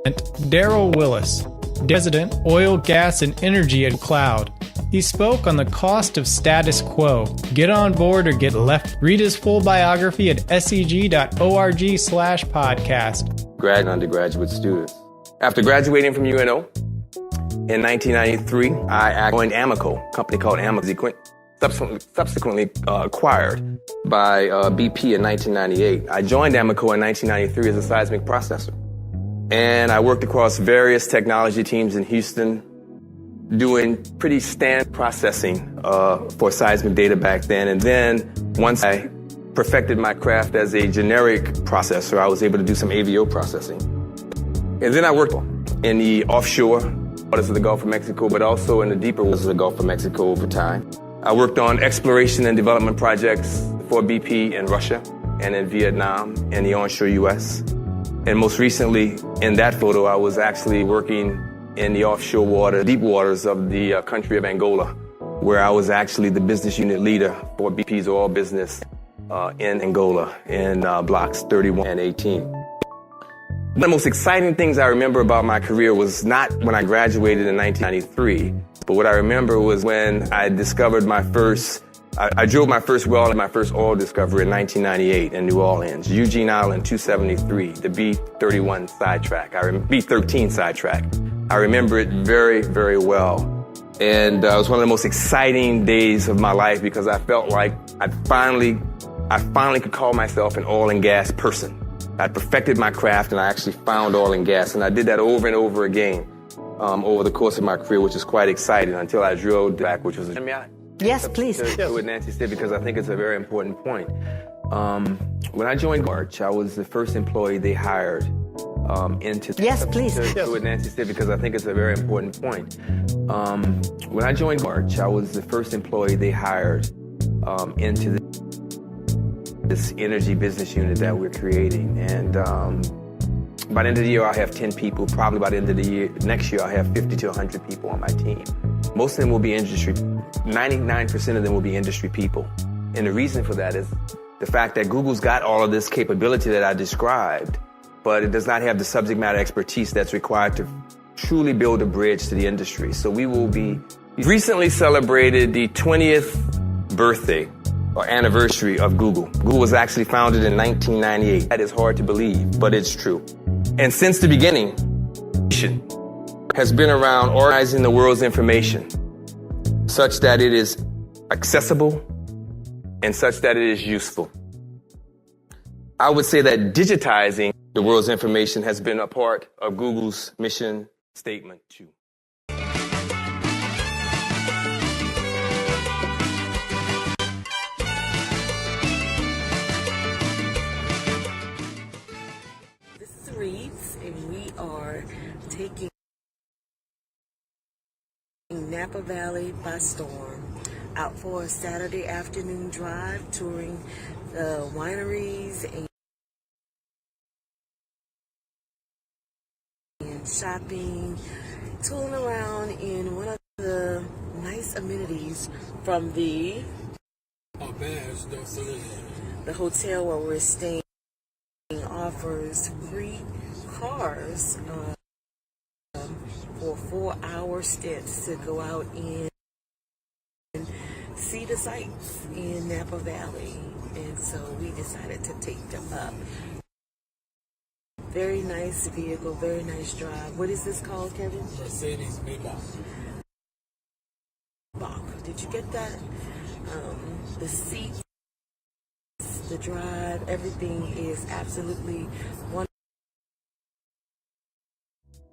Daryl Willis, President, Oil, Gas, and Energy at Cloud. He spoke on the cost of status quo. Get on board or get left. Read his full biography at seg.org/podcast. Grad and undergraduate students. After graduating from UNO in 1993, I joined Amoco, a company called Amoco, subsequently acquired by BP in 1998. I joined Amoco in 1993 as a seismic processor. And I worked across various technology teams in Houston, doing pretty standard processing for seismic data back then. And then once I perfected my craft as a generic processor, I was able to do some AVO processing. And then I worked in the offshore waters of the Gulf of Mexico, but also in the deeper waters of the Gulf of Mexico over time. I worked on exploration and development projects for BP in Russia and in Vietnam and the onshore U.S. And most recently, in that photo, I was actually working in the offshore water, deep waters of the country of Angola, where I was actually the business unit leader for BP's oil business in Angola in blocks 31 and 18. One of the most exciting things I remember about my career was not when I graduated in 1993, but what I remember was when I discovered I drilled my first well and my first oil discovery in 1998 in New Orleans, Eugene Island 273, the B13 sidetrack. I remember it very, very well. And it was one of the most exciting days of my life because I felt like I finally could call myself an oil and gas person. I perfected my craft and I actually found oil and gas. And I did that over and over again over the course of my career, which is quite exciting until I drilled back, which was Yes, please. What Nancy said, because I think it's a very important point. When I joined March, I was the first employee they hired into. Yes, please. What Nancy said, because I think it's a very important point. When I joined March, I was the first employee they hired into this energy business unit that we're creating, and by the end of the year, I'll have 10 people. Probably by the end of the year, next year, I'll have 50 to 100 people on my team. Most of them will be industry. 99% of them will be industry people. And the reason for that is the fact that Google's got all of this capability that I described, but it does not have the subject matter expertise that's required to truly build a bridge to the industry. So we recently celebrated the 20th birthday or anniversary of Google. Google was actually founded in 1998. That is hard to believe, but it's true. And since the beginning, has been around organizing the world's information such that it is accessible and such that it is useful. I would say that digitizing the world's information has been a part of Google's mission statement too. This is Reeds, and we are taking Napa Valley by storm, out for a Saturday afternoon drive, touring the wineries and shopping, tooling around in one of the nice amenities from the hotel where we're staying. Offers free cars for 4-hour stints to go out and see the sights in Napa Valley, and so we decided to take them up. Very nice vehicle, very nice drive. What is this called, Kevin? Mercedes Maybach. Did you get that? The seats, the drive, everything is absolutely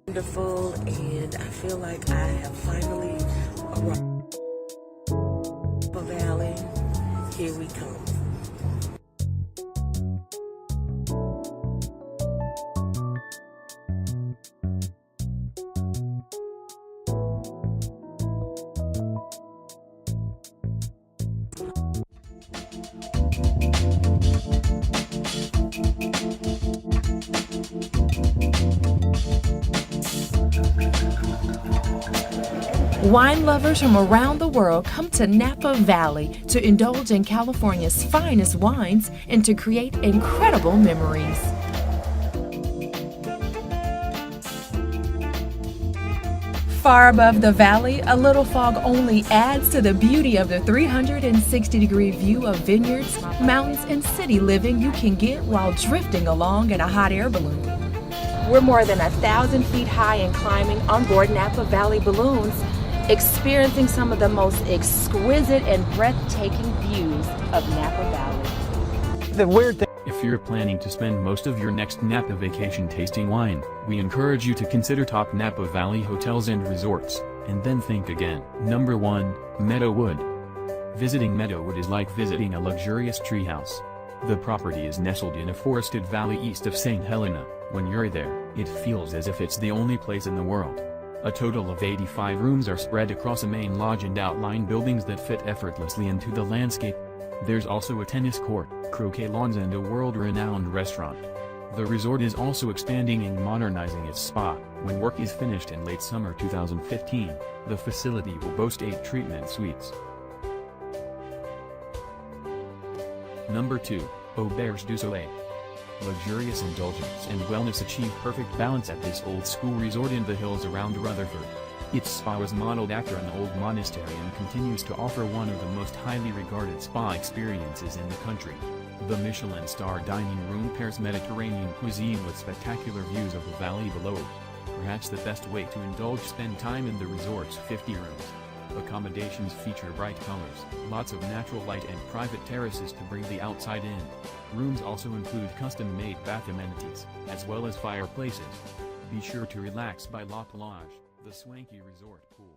wonderful, and I feel like I have finally arrived. Napa Valley, here we come. Wine lovers from around the world come to Napa Valley to indulge in California's finest wines and to create incredible memories. Far above the valley, a little fog only adds to the beauty of the 360-degree view of vineyards, mountains, and city living you can get while drifting along in a hot air balloon. We're more than 1,000 feet high and climbing on board Napa Valley balloons, experiencing some of the most exquisite and breathtaking views of Napa Valley. The weird thing. If you're planning to spend most of your next Napa vacation tasting wine, we encourage you to consider top Napa Valley hotels and resorts, and then think again. Number 1, Meadowood. Visiting Meadowood is like visiting a luxurious treehouse. The property is nestled in a forested valley east of St. Helena. When you're there, it feels as if it's the only place in the world. A total of 85 rooms are spread across a main lodge and outline buildings that fit effortlessly into the landscape. There's also a tennis court, croquet lawns, and a world-renowned restaurant. The resort is also expanding and modernizing its spa. When work is finished in late summer 2015, the facility will boast 8 treatment suites. Number 2, Auberge du Soleil. Luxurious indulgence and wellness achieve perfect balance at this old-school resort in the hills around Rutherford. Its spa was modeled after an old monastery and continues to offer one of the most highly regarded spa experiences in the country. The Michelin-star dining room pairs Mediterranean cuisine with spectacular views of the valley below. Perhaps the best way to indulge spend time in the resort's 50 rooms. Accommodations feature bright colors, lots of natural light, and private terraces to bring the outside in. Rooms also include custom-made bath amenities, as well as fireplaces. Be sure to relax by La Plage, the swanky resort pool.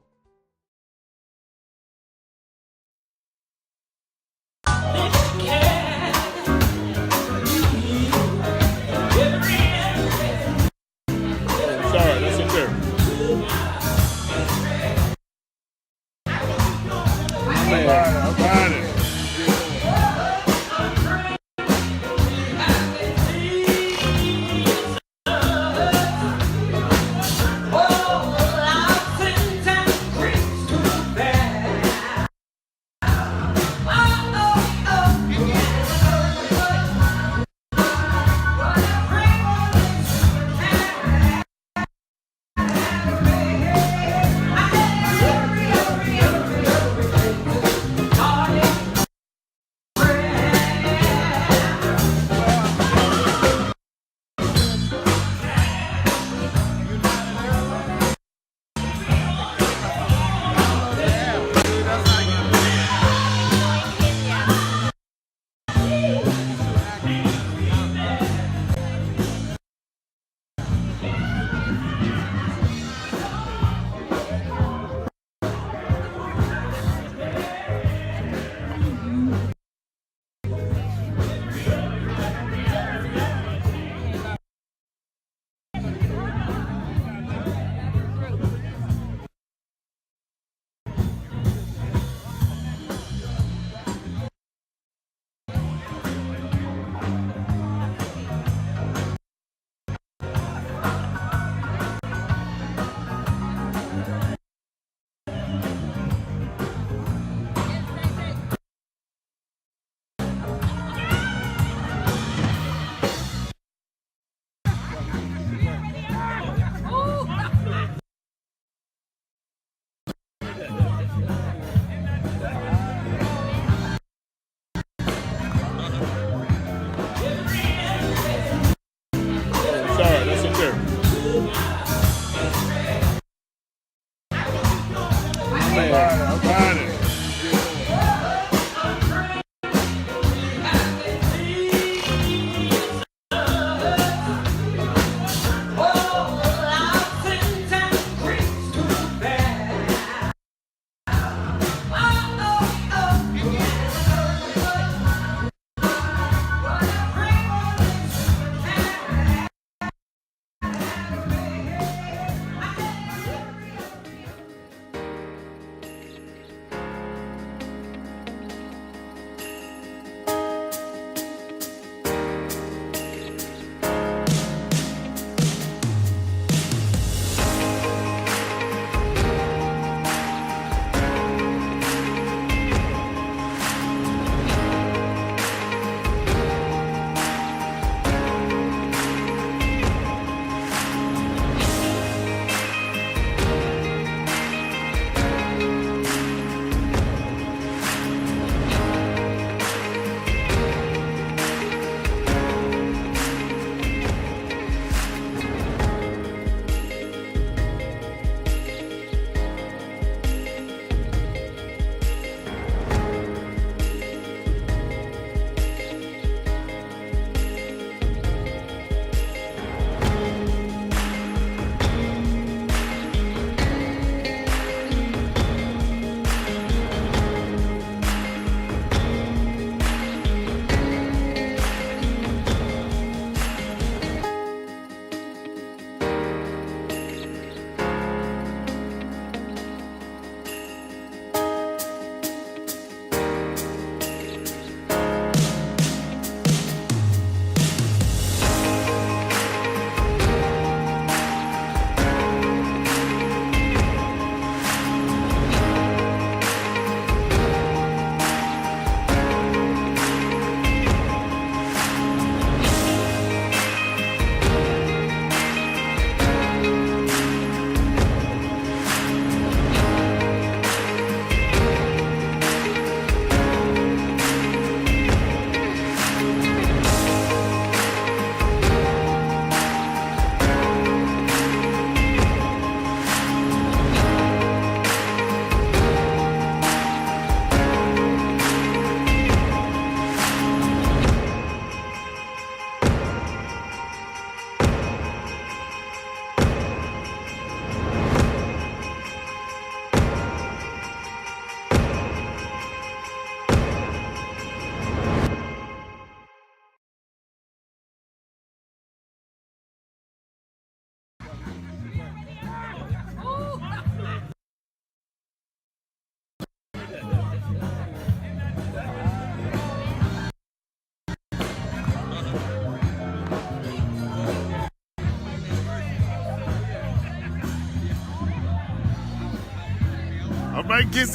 Sorry, that's it there. I'm buying it. I'm buying it. I might get